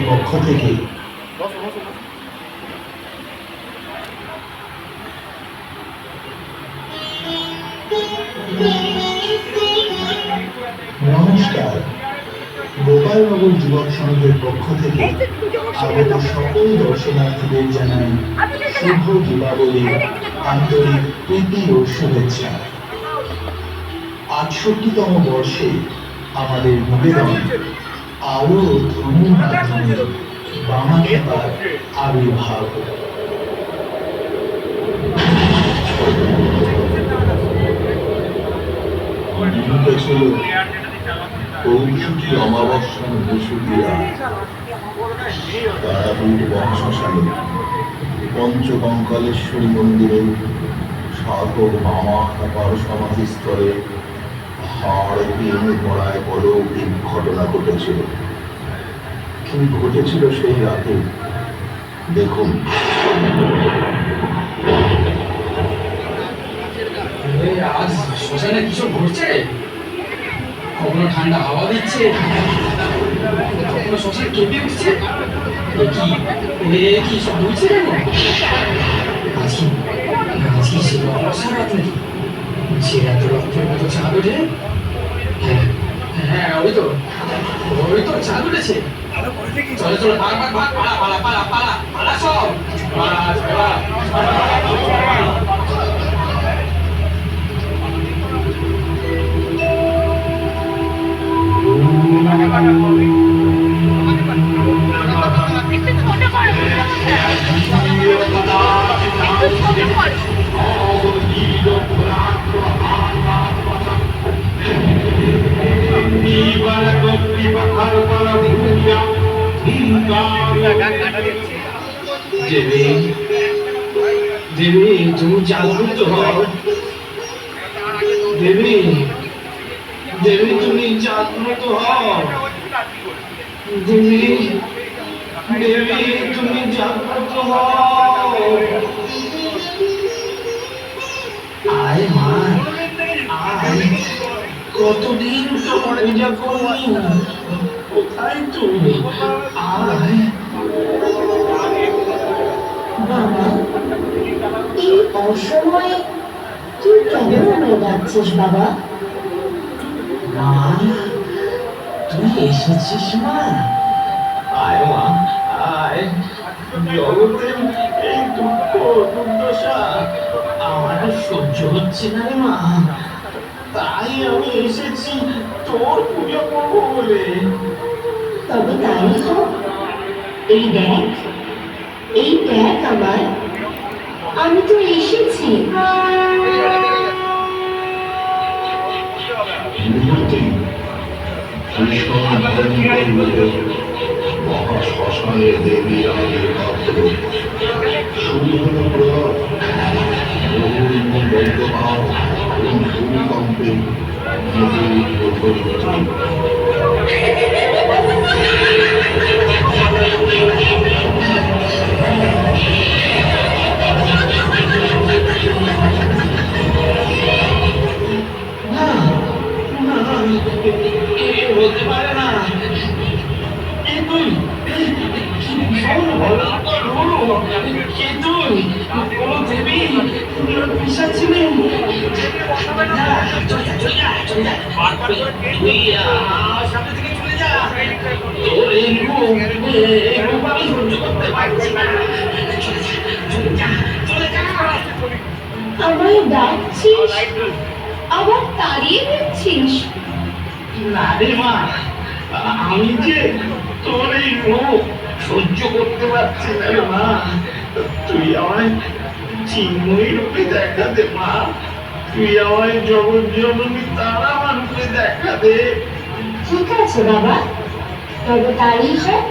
পক্ষ থেকে নমস্কার। গোপালনগর যুবক সমাজের পক্ষ থেকে আগত সকল দর্শনার্থীদের জানাই শুভ দীপাবলির আন্তরিক প্রীতি ও শুভেচ্ছা। ৬৮তম বর্ষে আমাদের নিবেদন আলো ধনুর মাধ্যমে বামাখ্যাপার আবির্ভাব। দিনটা ছিল কৌশিকী অমাবস্যার বসুকিয়া। তারাপীঠ বংশশালী পঞ্চকঙ্কালেশ্বরী মন্দিরে সাধক বামাখ্যাপার সমাধিস্থলে হাড় ভেঙে পড়ায় অলৌকিক ঘটনা ঘটেছিল। কি ঘটেছিল সেই রাতে দেখুন। আজ শ্মশানে কিছু ঘটছে, কখনো ঠান্ডা হাওয়া দিচ্ছে, কখনো শ্মশান কেঁপে উঠছে। কি সব বলছে কেন? আজকে সে অবসর রাত নাকি? সে এত রক্তের মতো চাঁদ ওঠে। হ্যাঁ ওই তো চাঁদ উঠেছে। চলো চলো ভাগ ভাগ ভাগ, পালা পালা পালা পালা পালা সব পালা। দেবী তুমি জাগ্রত হও। দেবী তুমি জাগ্রত হও। দেবী তুমি জাগ্রত হও। আয় মা আয়, কতদিন তো পূজা করলি, কোথায় তুমি? আয় বাবা, এই অসময়ে তুই কেন আমায় ডাকছিস বাবা? মা তুই এসেছিস মা? আয় মা আয়। জগতের এই দুঃখ দুর্দশা আমার সহ্য হচ্ছে না রে মা, তাই আমি এসেছি তোর পুজো করবো বলে। তবে তাই হোক। এই দেখ আমার, আমি তো এসেছি। মহাশ্মশানে দেবী আবির্ভাব শুরু হল বৈদ্যভাব এবং ভূমিকম্পে হতে পারে না। আমায় ডাকছিস, আবার তাড়িয়ে দিচ্ছিস? না রে মা, আমি যে তোর এই রূপ সহ্য করতে পারছি না রে মা। তুই আমায় চিন্ময়ী রূপে দেখা দে মা। তুই আমায় জগৎ জননী তারা রূপে দেখা দে। ঠিক আছে বাবা, তবে তাই হোক।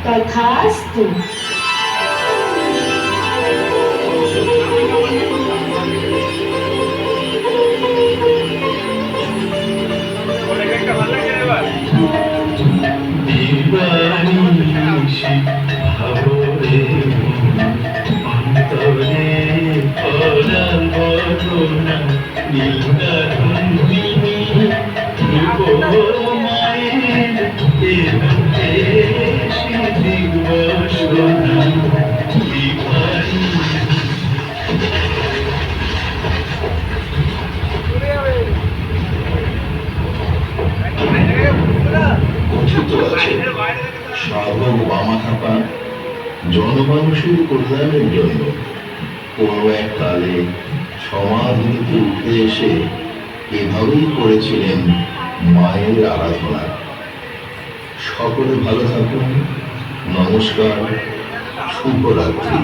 তথাস্তু। মায়ের কথিত আছে সাধক বামাখ্যাপা জনমানুষের কল্যাণের জন্য কোনো এক কালে সমাজ থেকে উঠে এসে এভাবেই করেছিলেন মায়ের আরাধনা। সকলে ভালো থাকুন, নমস্কার, শুভরাত্রি।